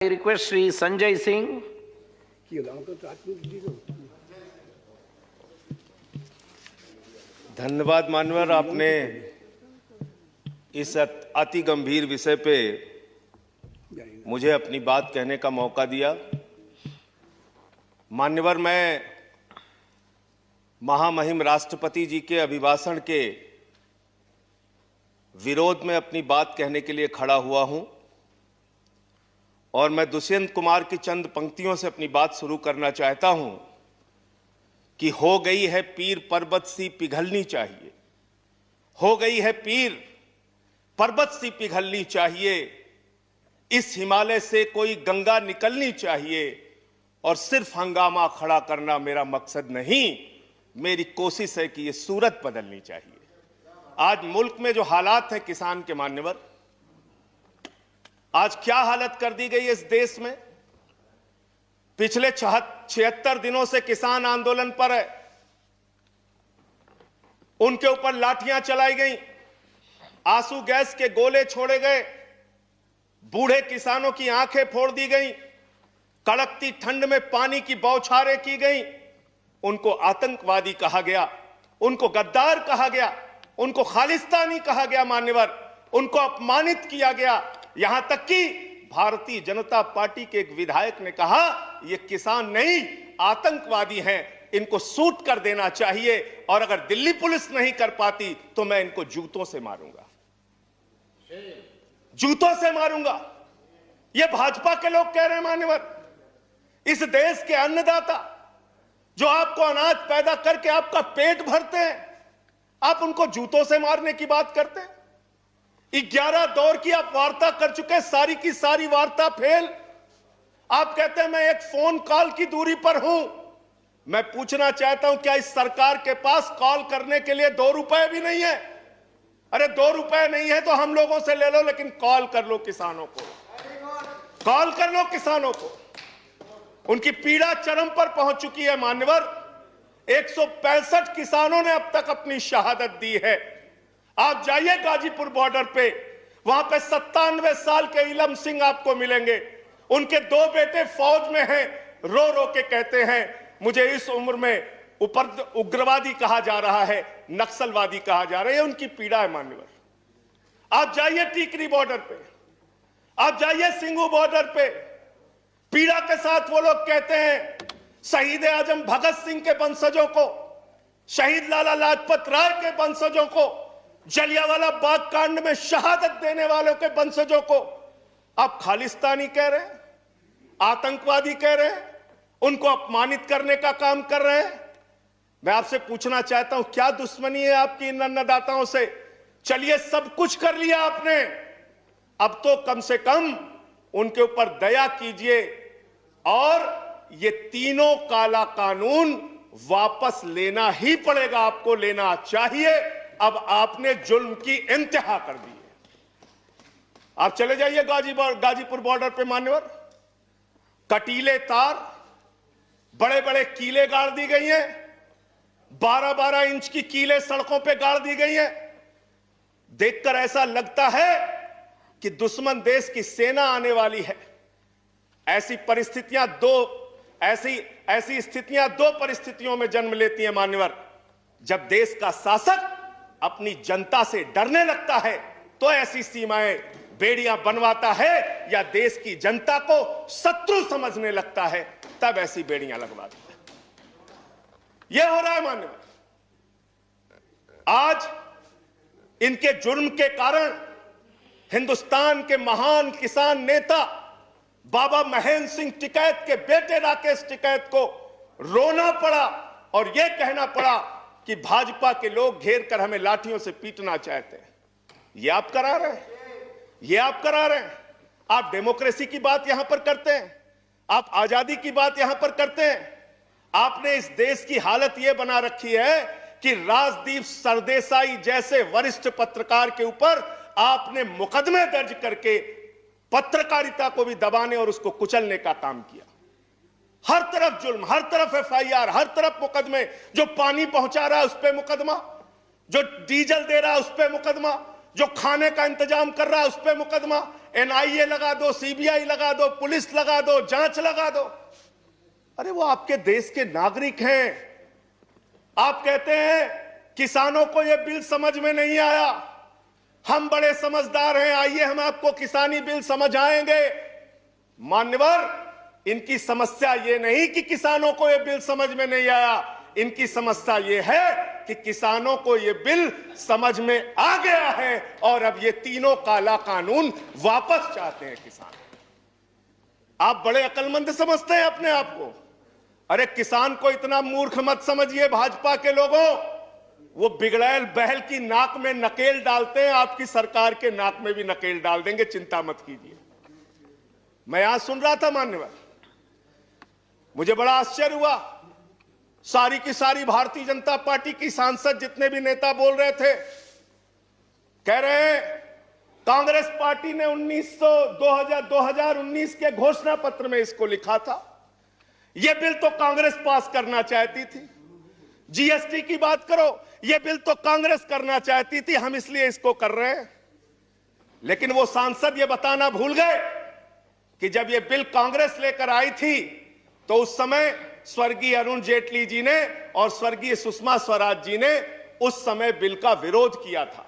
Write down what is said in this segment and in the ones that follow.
I request Sri Sanjay Singh. धन्यवाद मान्यवर, आपने इस अति गंभीर विषय पे मुझे अपनी बात कहने का मौका दिया। मान्यवर, मैं महामहिम राष्ट्रपति जी के अभिभाषण के विरोध में अपनी बात कहने के लिए खड़ा हुआ हूं और मैं दुष्यंत कुमार की चंद पंक्तियों से अपनी बात शुरू करना चाहता हूं कि हो गई है पीर पर्वत सी पिघलनी चाहिए, हो गई है पीर पर्वत सी पिघलनी चाहिए, इस हिमालय से कोई गंगा निकलनी चाहिए और सिर्फ हंगामा खड़ा करना मेरा मकसद नहीं, मेरी कोशिश है कि ये सूरत बदलनी चाहिए। आज मुल्क में जो हालात है किसान के मान्यवर, आज क्या हालत कर दी गई है इस देश में। पिछले 76 दिनों से किसान आंदोलन पर है, उनके ऊपर लाठियां चलाई गई, आंसू गैस के गोले छोड़े गए, बूढ़े किसानों की आंखें फोड़ दी गई, कड़कती ठंड में पानी की बौछारें की गई, उनको आतंकवादी कहा गया, उनको गद्दार कहा गया, उनको खालिस्तानी कहा गया मान्यवर, उनको अपमानित किया गया। यहां तक कि भारतीय जनता पार्टी के एक विधायक ने कहा ये किसान नहीं आतंकवादी हैं, इनको शूट कर देना चाहिए और अगर दिल्ली पुलिस नहीं कर पाती तो मैं इनको जूतों से मारूंगा, जूतों से मारूंगा। ये भाजपा के लोग कह रहे हैं मान्यवर। इस देश के अन्नदाता जो आपको अनाज पैदा करके आपका पेट भरते हैं, आप उनको जूतों से मारने की बात करते हैं। 11 दौर की आप वार्ता कर चुके, सारी की सारी वार्ता फेल। आप कहते हैं मैं एक फोन कॉल की दूरी पर हूं। मैं पूछना चाहता हूं क्या इस सरकार के पास कॉल करने के लिए 2 रुपए भी नहीं है? अरे 2 रुपए नहीं है तो हम लोगों से ले लो, लेकिन कॉल कर लो किसानों को, कॉल कर लो किसानों को। उनकी पीड़ा चरम पर पहुंच चुकी है मान्यवर। 165 किसानों ने अब तक अपनी शहादत दी है। आप जाइए गाजीपुर बॉर्डर पे, वहां पे 97 साल के इलम सिंह आपको मिलेंगे। उनके 2 बेटे फौज में हैं, रो रो के कहते हैं मुझे इस उम्र में उग्रवादी कहा जा रहा है, नक्सलवादी कहा जा रहा है। उनकी पीड़ा है मान्यवर। आप जाइए टीकरी बॉर्डर पे, आप जाइए सिंगू बॉर्डर पे, पीड़ा के साथ वो लोग कहते हैं शहीद आजम भगत सिंह के वंशजों को, शहीद लाला लाजपत राय के वंशजों को, जलियांवाला बाग कांड में शहादत देने वालों के वंशजों को आप खालिस्तानी कह रहे हैं, आतंकवादी कह रहे हैं, उनको अपमानित करने का काम कर रहे हैं। मैं आपसे पूछना चाहता हूं क्या दुश्मनी है आपकी इन अन्नदाताओं से? चलिए सब कुछ कर लिया आपने, अब तो कम से कम उनके ऊपर दया कीजिए और ये तीनों काला कानून वापस लेना ही पड़ेगा, आपको लेना चाहिए। अब आपने जुल्म की इंतहा कर दी है। आप चले जाइए गाजीपुर बॉर्डर पे मान्यवर, कटीले तार, बड़े बड़े कीले गाड़ दी गई हैं, 12-12 इंच की कीले सड़कों पे गाड़ दी गई हैं। देखकर ऐसा लगता है कि दुश्मन देश की सेना आने वाली है। ऐसी स्थितियां दो परिस्थितियों में जन्म लेती हैं मान्यवर। जब देश का शासक अपनी जनता से डरने लगता है तो ऐसी सीमाएं बेड़ियां बनवाता है, या देश की जनता को शत्रु समझने लगता है तब ऐसी बेड़ियां लगवाता है। यह हो रहा है मान्यवर। आज इनके जुर्म के कारण हिंदुस्तान के महान किसान नेता बाबा महेंद्र सिंह टिकैत के बेटे राकेश टिकैत को रोना पड़ा और यह कहना पड़ा कि भाजपा के लोग घेर कर हमें लाठियों से पीटना चाहते हैं। ये आप करा रहे हैं, ये आप करा रहे हैं। आप डेमोक्रेसी की बात यहां पर करते हैं, आप आजादी की बात यहां पर करते हैं। आपने इस देश की हालत यह बना रखी है कि राजदीप सरदेसाई जैसे वरिष्ठ पत्रकार के ऊपर आपने मुकदमे दर्ज करके पत्रकारिता को भी दबाने और उसको कुचलने का काम किया। हर तरफ जुल्म, हर तरफ एफआईआर, हर तरफ मुकदमे। जो पानी पहुंचा रहा है उस पे मुकदमा, जो डीजल दे रहा है उस पे मुकदमा, जो खाने का इंतजाम कर रहा है उस पे मुकदमा। एनआईए लगा दो, सीबीआई लगा दो, पुलिस लगा दो, जांच लगा दो। अरे वो आपके देश के नागरिक हैं। आप कहते हैं किसानों को यह बिल समझ में नहीं आया, हम बड़े समझदार हैं, आइए हम आपको किसानी बिल समझ आएंगे। मान्यवर, इनकी समस्या यह नहीं कि किसानों को यह बिल समझ में नहीं आया, इनकी समस्या यह है कि किसानों को यह बिल समझ में आ गया है और अब ये तीनों काला कानून वापस चाहते हैं किसान। आप बड़े अक्लमंद समझते हैं अपने आप को। अरे किसान को इतना मूर्ख मत समझिए भाजपा के लोगों, वो बिगड़ैल बैल की नाक में नकेल डालते हैं, आपकी सरकार के नाक में भी नकेल डाल देंगे, चिंता मत कीजिए। मैं आज सुन रहा था मान्यवर, मुझे बड़ा आश्चर्य हुआ। सारी की सारी भारतीय जनता पार्टी की सांसद जितने भी नेता बोल रहे थे, कह रहे हैं कांग्रेस पार्टी ने 2019 के घोषणा पत्र में इसको लिखा था, यह बिल तो कांग्रेस पास करना चाहती थी। जीएसटी की बात करो, यह बिल तो कांग्रेस करना चाहती थी, हम इसलिए इसको कर रहे हैं। लेकिन वो सांसद यह बताना भूल गए कि जब यह बिल कांग्रेस लेकर आई थी तो उस समय स्वर्गीय अरुण जेटली जी ने और स्वर्गीय सुषमा स्वराज जी ने उस समय बिल का विरोध किया था।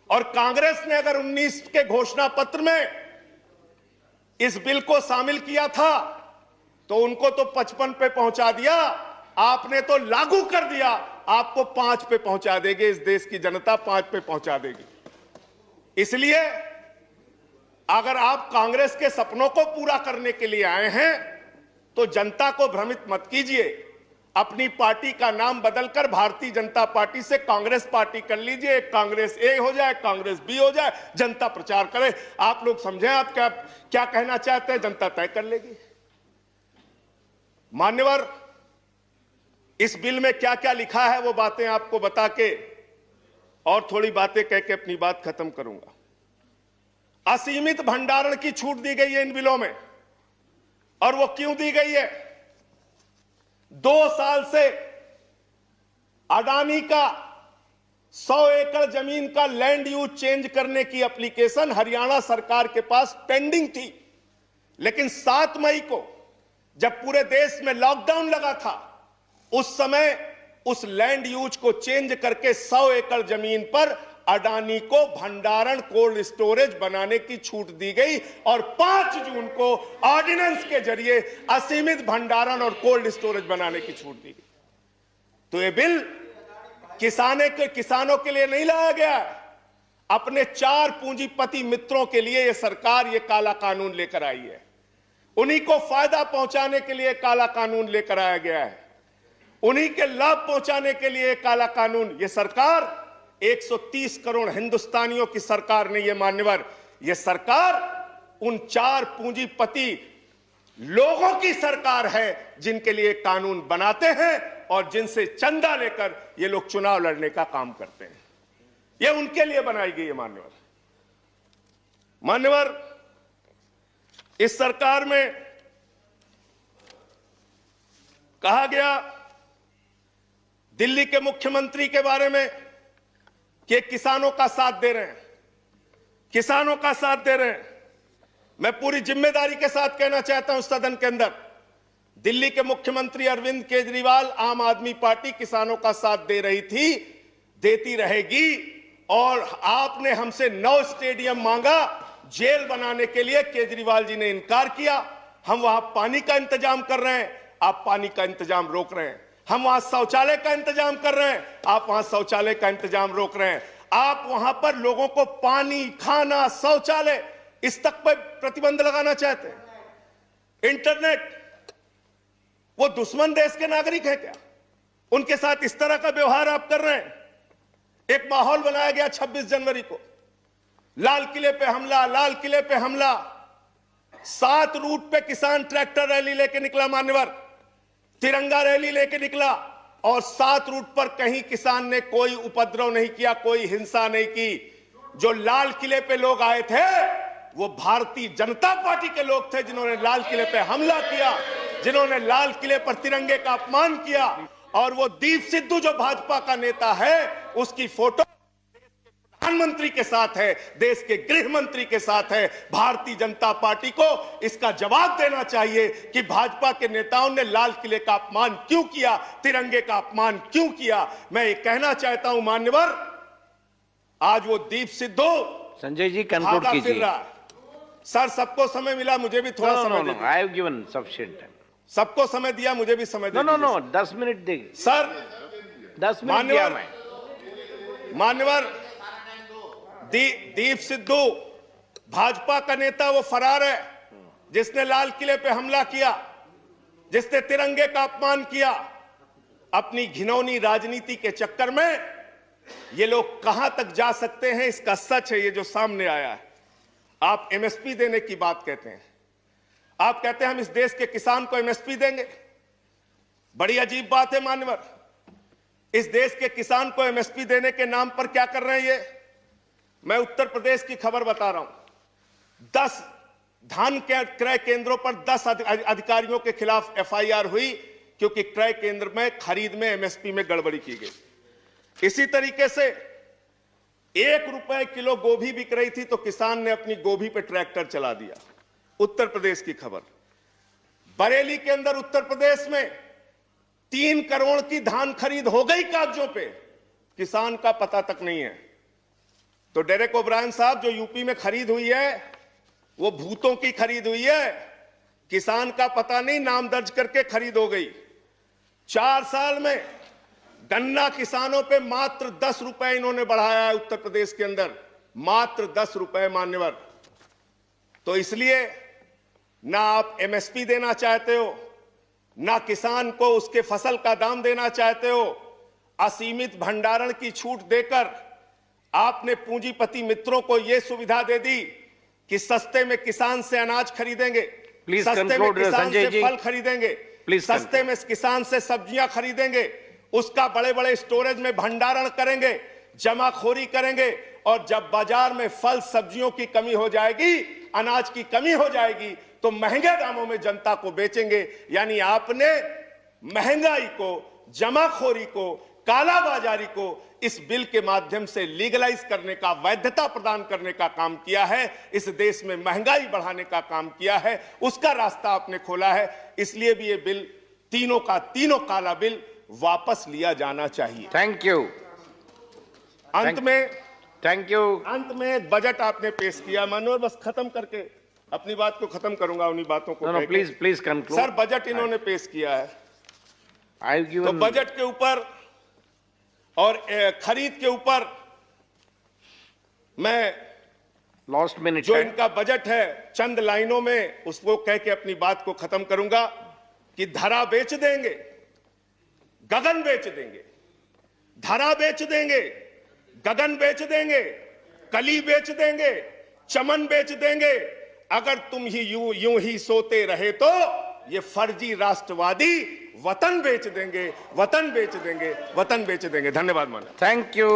और कांग्रेस ने अगर 19 के घोषणा पत्र में इस बिल को शामिल किया था तो उनको तो 55 पे पहुंचा दिया, आपने तो लागू कर दिया, आपको 5 पे पहुंचा देगी, इस देश की जनता 5 पे पहुंचा देगी। इसलिए अगर आप कांग्रेस के सपनों को पूरा करने के लिए आए हैं तो जनता को भ्रमित मत कीजिए। अपनी पार्टी का नाम बदलकर भारतीय जनता पार्टी से कांग्रेस पार्टी कर लीजिए, कांग्रेस ए हो जाए, कांग्रेस बी हो जाए, जनता प्रचार करे। आप लोग समझें आप क्या कहना चाहते हैं, जनता तय कर लेगी। मान्यवर, इस बिल में क्या क्या लिखा है वो बातें आपको बता के और थोड़ी बातें कह के अपनी बात खत्म करूंगा। असीमित भंडारण की छूट दी गई है इन बिलों में, और वो क्यों दी गई है? 2 साल से अडानी का 100 एकड़ जमीन का लैंड यूज चेंज करने की एप्लीकेशन हरियाणा सरकार के पास पेंडिंग थी, लेकिन 7 मई को जब पूरे देश में लॉकडाउन लगा था, उस समय उस लैंड यूज को चेंज करके 100 एकड़ जमीन पर अडानी को भंडारण कोल्ड स्टोरेज बनाने की छूट दी गई और 5 जून को ऑर्डिनेंस के जरिए असीमित भंडारण और कोल्ड स्टोरेज बनाने की छूट दी गई। तो ये बिल किसानों के लिए नहीं लाया गया, अपने 4 पूंजीपति मित्रों के लिए यह सरकार ये काला कानून लेकर आई है। उन्हीं को फायदा पहुंचाने के लिए काला कानून लेकर आया गया है, उन्हीं के लाभ पहुंचाने के लिए काला कानून। यह सरकार 130 करोड़ हिंदुस्तानियों की सरकार नहीं है मान्यवर, यह सरकार उन 4 पूंजीपति लोगों की सरकार है जिनके लिए कानून बनाते हैं और जिनसे चंदा लेकर ये लोग चुनाव लड़ने का काम करते हैं। यह उनके लिए बनाई गई है मान्यवर। इस सरकार में कहा गया दिल्ली के मुख्यमंत्री के बारे में कि किसानों का साथ दे रहे हैं, किसानों का साथ दे रहे हैं। मैं पूरी जिम्मेदारी के साथ कहना चाहता हूं सदन के अंदर, दिल्ली के मुख्यमंत्री अरविंद केजरीवाल, आम आदमी पार्टी किसानों का साथ दे रही थी, देती रहेगी। और आपने हमसे 9 स्टेडियम मांगा जेल बनाने के लिए, केजरीवाल जी ने इनकार किया। हम वहां पानी का इंतजाम कर रहे हैं, आप पानी का इंतजाम रोक रहे हैं। हम वहां शौचालय का इंतजाम कर रहे हैं, आप वहां शौचालय का इंतजाम रोक रहे हैं। आप वहां पर लोगों को पानी, खाना, शौचालय इस तक पर प्रतिबंध लगाना चाहते हैं। इंटरनेट, वो दुश्मन देश के नागरिक है क्या? उनके साथ इस तरह का व्यवहार आप कर रहे हैं। एक माहौल बनाया गया 26 जनवरी को, लाल किले पे हमला, लाल किले पे हमला। 7 रूट पे किसान ट्रैक्टर रैली लेके निकला मान्यवर, तिरंगा रैली लेके निकला, और 7 रूट पर कहीं किसान ने कोई उपद्रव नहीं किया, कोई हिंसा नहीं की। जो लाल किले पे लोग आए थे वो भारतीय जनता पार्टी के लोग थे जिन्होंने लाल किले पे हमला किया, जिन्होंने लाल किले पर तिरंगे का अपमान किया। और वो दीप सिद्धू जो भाजपा का नेता है, उसकी फोटो प्रधानमंत्री के साथ है, देश के गृह मंत्री के साथ है। भारतीय जनता पार्टी को इसका जवाब देना चाहिए कि भाजपा के नेताओं ने लाल किले का अपमान क्यों किया, तिरंगे का अपमान क्यों किया। मैं ये कहना चाहता हूं मान्यवर, आज वो दीप सिद्धू संजय जी कंक्लूड भागा फिर कीजिए। रहा। सर सबको समय मिला, मुझे भी थोड़ा समय दीजिए। I have given sufficient time. सबको समय दिया, मुझे भी समय नो दीजिए। नो नो 10 मिनट देगी। सर 10 मिनट दिया मान्यवर, मैं। मान्यवर दीप सिद्धू भाजपा का नेता वो फरार है जिसने लाल किले पे हमला किया, जिसने तिरंगे का अपमान किया। अपनी घिनौनी राजनीति के चक्कर में ये लोग कहां तक जा सकते हैं, इसका सच है ये जो सामने आया है। आप एमएसपी देने की बात कहते हैं, आप कहते हैं हम इस देश के किसान को एमएसपी देंगे। बड़ी अजीब बात है मान्यवर, इस देश के किसान को एमएसपी देने के नाम पर क्या कर रहे हैं ये। मैं उत्तर प्रदेश की खबर बता रहा हूं। 10 धान के क्रय केंद्रों पर 10 अधिकारियों के खिलाफ एफआईआर हुई क्योंकि क्रय केंद्र में खरीद में एमएसपी में गड़बड़ी की गई। इसी तरीके से 1 रुपए किलो गोभी बिक रही थी तो किसान ने अपनी गोभी पे ट्रैक्टर चला दिया। उत्तर प्रदेश की खबर। बरेली के अंदर उत्तर प्रदेश में 3 करोड़ की धान खरीद हो गई कागजों पे, किसान का पता तक नहीं है। तो डेरेक ओब्रायन साहब, जो यूपी में खरीद हुई है वो भूतों की खरीद हुई है, किसान का पता नहीं, नाम दर्ज करके खरीद हो गई। 4 साल में गन्ना किसानों पे मात्र 10 रुपए इन्होंने बढ़ाया है उत्तर प्रदेश के अंदर, मात्र 10 रुपए मान्यवर। तो इसलिए ना आप एमएसपी देना चाहते हो, ना किसान को उसके फसल का दाम देना चाहते हो। असीमित भंडारण की छूट देकर आपने पूंजीपति मित्रों को यह सुविधा दे दी कि सस्ते में किसान से अनाज खरीदेंगे, सस्ते में किसान से फल खरीदेंगे, सस्ते में किसान से सब्जियां खरीदेंगे, उसका बड़े बड़े स्टोरेज में भंडारण करेंगे, जमाखोरी करेंगे, और जब बाजार में फल सब्जियों की कमी हो जाएगी, अनाज की कमी हो जाएगी, तो महंगे दामों में जनता को बेचेंगे। यानी आपने महंगाई को, जमाखोरी को, कालाबाजारी को इस बिल के माध्यम से लीगलाइज करने का, वैधता प्रदान करने का काम किया है। इस देश में महंगाई बढ़ाने का काम किया है, उसका रास्ता आपने खोला है। इसलिए भी ये बिल तीनों का तीनों काला बिल वापस लिया जाना चाहिए। Thank you. अंत में थैंक यू। अंत में एक बजट आपने पेश किया मानोर, बस खत्म करके अपनी बात को खत्म करूंगा उन्हीं बातों को। No please please conclude. Sir budget इन्होंने पेश किया है, I have to given. Budget के ऊपर और खरीद के ऊपर मैं लास्ट मिनट जो इनका बजट है चंद लाइनों में उसको कह के अपनी बात को खत्म करूंगा कि धरा बेच देंगे, गगन बेच देंगे। धरा बेच देंगे, गगन बेच देंगे, कली बेच देंगे, चमन बेच देंगे। अगर तुम ही यूं ही सोते रहे तो ये फर्जी राष्ट्रवादी वतन बेच देंगे, वतन बेच देंगे, वतन बेच देंगे। धन्यवाद माननीय। Thank you.